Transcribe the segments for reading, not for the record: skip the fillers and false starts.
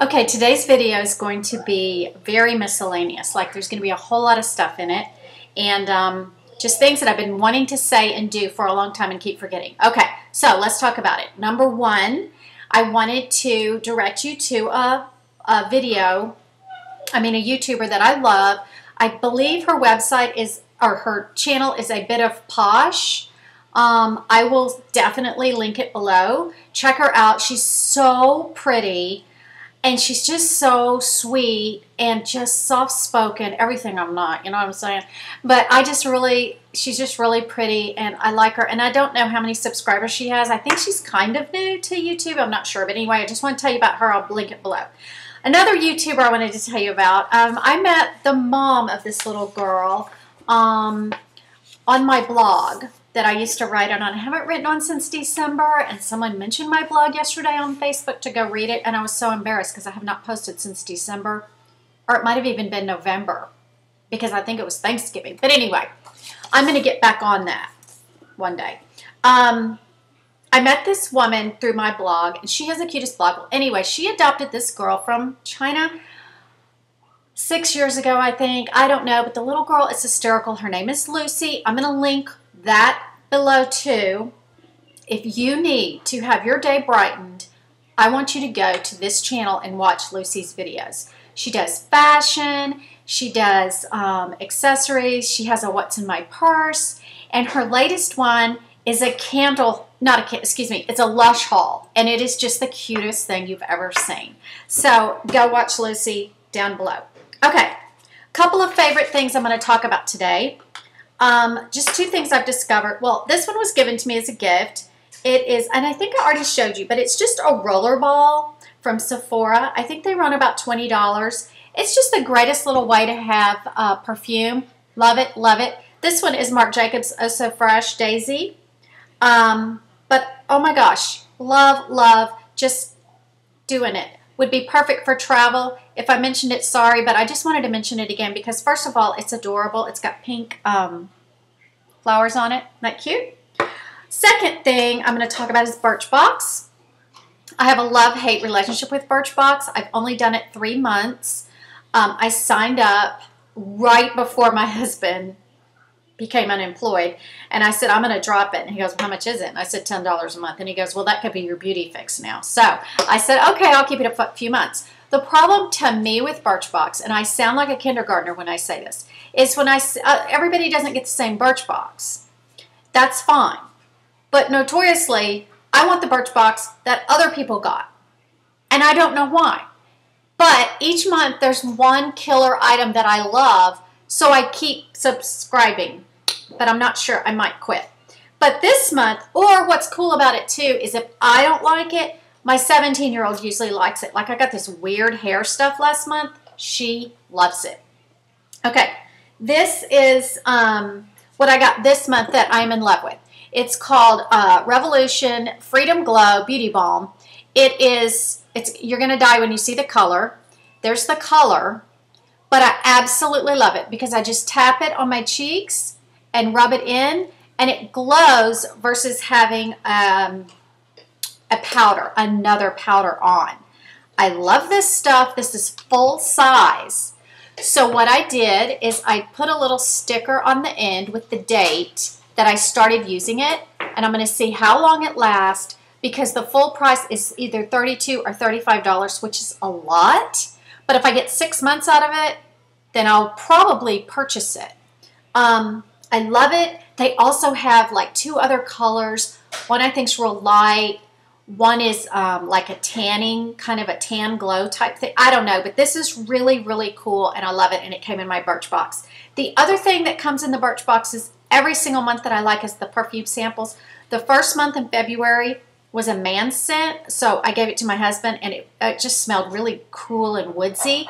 Okay, today's video is going to be very miscellaneous. Like there's going to be a whole lot of stuff in it. And just things that I've been wanting to say and do for a long time and keep forgetting. Okay, so let's talk about it. Number one, I wanted to direct you to a YouTuber that I love. I believe her website is, or her channel is A Bit of Posh. I will definitely link it below. Check her out. She's so pretty. And she's just so sweet and just soft-spoken. Everything I'm not, you know what I'm saying? But she's just really pretty and I like her. And I don't know how many subscribers she has. I think she's kind of new to YouTube. I'm not sure. But anyway, I just want to tell you about her. I'll link it below. Another YouTuber I wanted to tell you about. I met the mom of this little girl on my blog that I used to write on. I haven't written on since December, and someone mentioned my blog yesterday on Facebook to go read it, and I was so embarrassed because I have not posted since December, or it might have even been November, because I think it was Thanksgiving. But anyway, I'm going to get back on that one day. I met this woman through my blog, and she has the cutest blog. Well, anyway, she adopted this girl from China 6 years ago, I think. I don't know, but the little girl is hysterical. Her name is Lucy. I'm going to link that below too. If you need to have your day brightened, I want you to go to this channel and watch Lucy's videos. She does fashion, she does accessories, she has a what's in my purse, and her latest one is a candle, it's a Lush haul, and it is just the cutest thing you've ever seen. So go watch Lucy down below. Okay, couple of favorite things I'm going to talk about today. Just two things I've discovered. Well, this one was given to me as a gift. It is, and I think I already showed you, but it's just a roller ball from Sephora. I think they run about $20. It's just the greatest little way to have perfume. Love it, love it. This one is Marc Jacobs Oh So Fresh Daisy. But oh my gosh, love, love, just doing it. Would be perfect for travel. If I mentioned it, sorry, but I just wanted to mention it again because first of all, it's adorable. It's got pink flowers on it. Isn't that cute? Second thing I'm going to talk about is Birchbox. I have a love-hate relationship with Birchbox. I've only done it 3 months. I signed up right before my husband became unemployed, and I said, I'm going to drop it. And he goes, well, how much is it? And I said, $10 a month. And he goes, well, that could be your beauty fix now. So I said, okay, I'll keep it a few months. The problem to me with Birchbox, and I sound like a kindergartner when I say this, is when everybody doesn't get the same Birchbox. That's fine. But notoriously, I want the Birchbox that other people got. And I don't know why. But each month, there's one killer item that I love, so I keep subscribing. But I'm not sure. I might quit. But this month, or what's cool about it too, is if I don't like it, my 17-year-old usually likes it. Like I got this weird hair stuff last month. She loves it. Okay, this is what I got this month that I'm in love with. It's called Revolution Freedom Glow Beauty Balm. You're going to die when you see the color. There's the color, but I absolutely love it because I just tap it on my cheeks and rub it in, and it glows versus having another powder on. I love this stuff. This is full size. So what I did is I put a little sticker on the end with the date that I started using it, and I'm going to see how long it lasts because the full price is either $32 or $35, which is a lot. But if I get 6 months out of it, then I'll probably purchase it. I love it. They also have like 2 other colors. One I think is real light. One is like a tanning, kind of a tan glow type thing. I don't know, but this is really, really cool, and I love it, and it came in my Birchbox. The other thing that comes in the Birchbox is every single month that I like is the perfume samples. The first month in February was a man's scent, so I gave it to my husband, and it just smelled really cool and woodsy.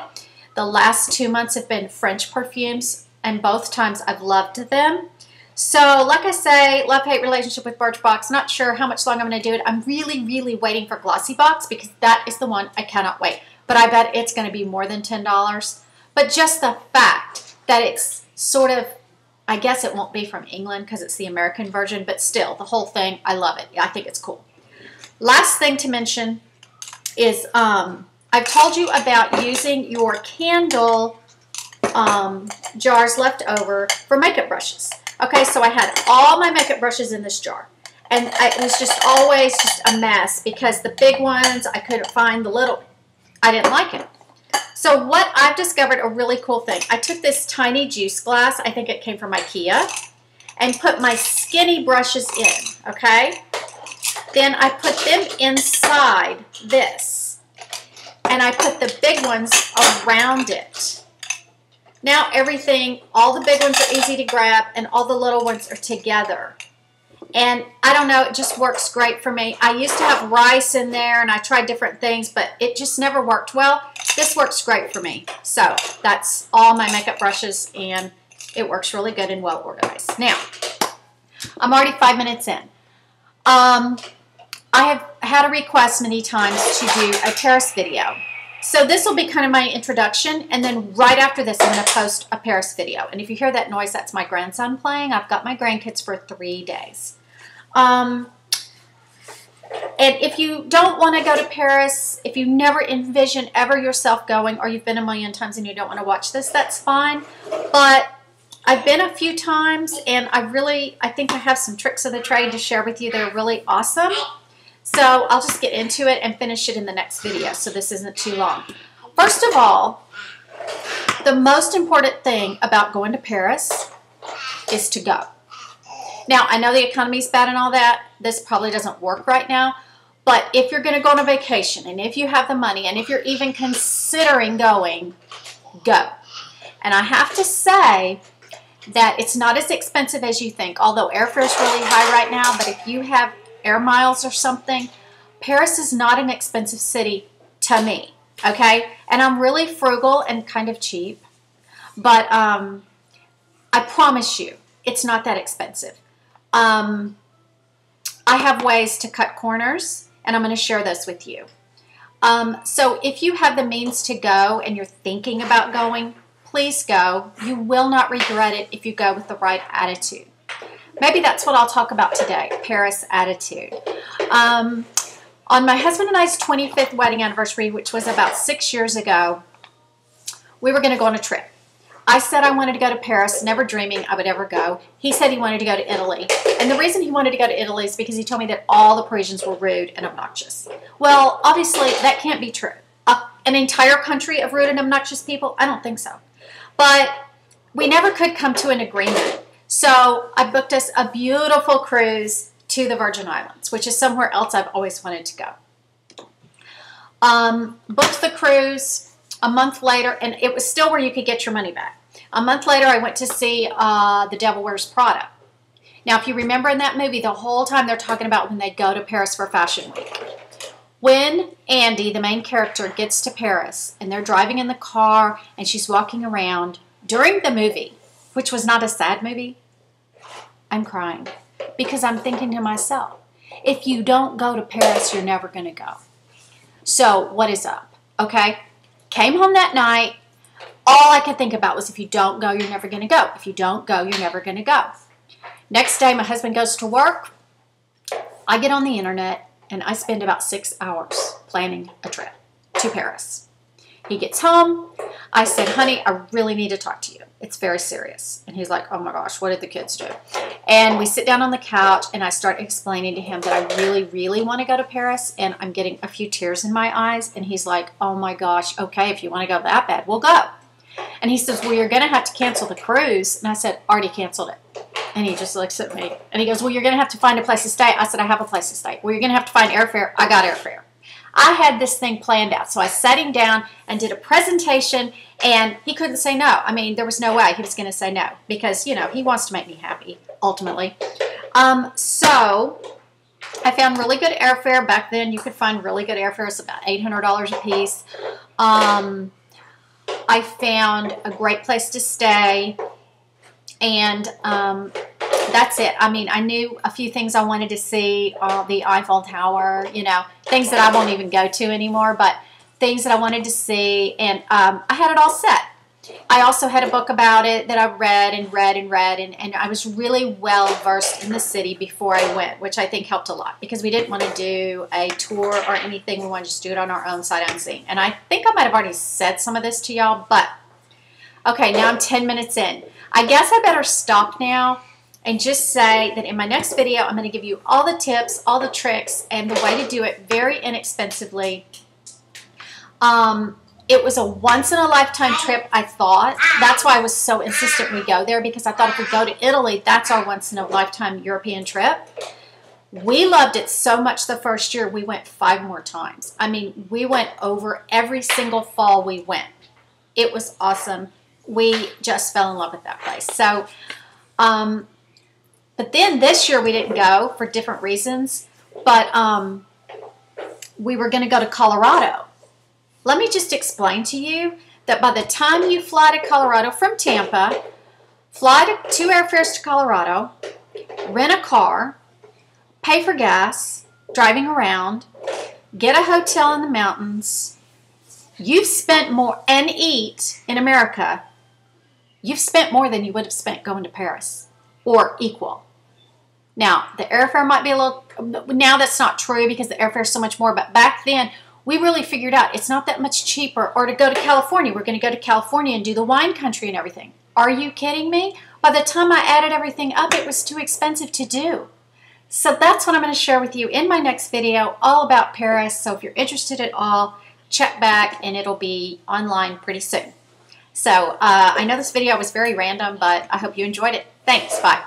The last 2 months have been French perfumes, and both times I've loved them. So, like I say, love-hate relationship with Birchbox. Not sure how much longer I'm going to do it. I'm really, really waiting for Glossy Box because that is the one I cannot wait. But I bet it's going to be more than $10. But just the fact that it's sort of, I guess it won't be from England because it's the American version, but still, the whole thing, I love it. I think it's cool. Last thing to mention is I've told you about using your candle jars left over for makeup brushes. Okay, so I had all my makeup brushes in this jar. And it was just always just a mess because the big ones, I couldn't find the little, I didn't like it. So what I've discovered a really cool thing. I took this tiny juice glass, I think it came from IKEA, and put my skinny brushes in, okay? Then I put them inside this. And I put the big ones around it. Now everything, all the big ones are easy to grab and all the little ones are together. And I don't know, it just works great for me. I used to have rice in there and I tried different things, but it just never worked well. This works great for me. So that's all my makeup brushes and it works really good and well organized. Now, I'm already 5 minutes in. I have had a request many times to do a Paris video. So this will be kind of my introduction, and then right after this, I'm going to post a Paris video. And if you hear that noise, that's my grandson playing. I've got my grandkids for 3 days. And if you don't want to go to Paris, if you never envision ever yourself going, or you've been a million times and you don't want to watch this, that's fine. But I've been a few times, and I think I have some tricks of the trade to share with you that are really awesome. So I'll just get into it and finish it in the next video so this isn't too long. First of all, the most important thing about going to Paris is to go. Now, I know the economy's bad and all that. This probably doesn't work right now. But if you're going to go on a vacation, and if you have the money, and if you're even considering going, go. And I have to say that it's not as expensive as you think, although airfare is really high right now. But if you have air miles or something, Paris is not an expensive city to me, okay? And I'm really frugal and kind of cheap, but I promise you, it's not that expensive. I have ways to cut corners, and I'm going to share those with you. So if you have the means to go and you're thinking about going, please go. You will not regret it if you go with the right attitude. Maybe that's what I'll talk about today, Paris attitude. On my husband and I's 25th wedding anniversary, which was about 6 years ago, we were going to go on a trip. I said I wanted to go to Paris, never dreaming I would ever go. He said he wanted to go to Italy. And the reason he wanted to go to Italy is because he told me that all the Parisians were rude and obnoxious. Well, obviously, that can't be true. An entire country of rude and obnoxious people? I don't think so. But we never could come to an agreement. So I booked us a beautiful cruise to the Virgin Islands, which is somewhere else I've always wanted to go. Booked the cruise a month later, and it was still where you could get your money back. A month later, I went to see The Devil Wears Prada. Now, if you remember in that movie, the whole time they're talking about when they go to Paris for Fashion Week. When Andy, the main character, gets to Paris, and they're driving in the car, and she's walking around during the movie, which was not a sad movie, I'm crying because I'm thinking to myself, if you don't go to Paris, you're never going to go. So what is up? Okay. Came home that night. All I could think about was if you don't go, you're never going to go. If you don't go, you're never going to go. Next day, my husband goes to work. I get on the internet and I spend about 6 hours planning a trip to Paris. He gets home. I said, honey, I really need to talk to you. It's very serious. And he's like, oh my gosh, what did the kids do? And we sit down on the couch and I start explaining to him that I really, really want to go to Paris, and I'm getting a few tears in my eyes. And he's like, oh my gosh, okay, if you want to go that bad, we'll go. And he says, well, you're going to have to cancel the cruise. And I said, already canceled it. And he just looks at me and he goes, well, you're going to have to find a place to stay. I said, I have a place to stay. Well, you're going to have to find airfare. I got airfare. I had this thing planned out. So I sat him down and did a presentation, and he couldn't say no. I mean, there was no way he was going to say no because, you know, he wants to make me happy, ultimately. So I found really good airfare. Back then, you could find really good airfare. It's about $800 a piece. I found a great place to stay, and that's it. I mean, I knew a few things I wanted to see, the Eiffel Tower, you know, things that I won't even go to anymore, but things that I wanted to see, and I had it all set. I also had a book about it that I read and read and read, and I was really well versed in the city before I went, which I think helped a lot because we didn't want to do a tour or anything. We wanted to just do it on our own, sight unseen. And I think I might have already said some of this to y'all, but okay, now I'm 10 minutes in. I guess I better stop now and just say that in my next video, I'm going to give you all the tips, all the tricks, and the way to do it very inexpensively. It was a once-in-a-lifetime trip, I thought. That's why I was so insistent we go there, because I thought if we go to Italy, that's our once-in-a-lifetime European trip. We loved it so much the first year, we went 5 more times. I mean, we went over every single fall we went. It was awesome. We just fell in love with that place. So, but then this year we didn't go for different reasons, but we were going to go to Colorado. Let me just explain to you that by the time you fly to Colorado from Tampa, fly to 2 airfares to Colorado, rent a car, pay for gas, driving around, get a hotel in the mountains, you've spent more, and eat in America, you've spent more than you would have spent going to Paris, or equal. Now, the airfare might be a little, now that's not true because the airfare is so much more, but back then, we really figured out it's not that much cheaper. Or to go to California, we're going to go to California and do the wine country and everything. Are you kidding me? By the time I added everything up, it was too expensive to do. So that's what I'm going to share with you in my next video, all about Paris. So if you're interested at all, check back and it'll be online pretty soon. So I know this video was very random, but I hope you enjoyed it. Thanks. Bye.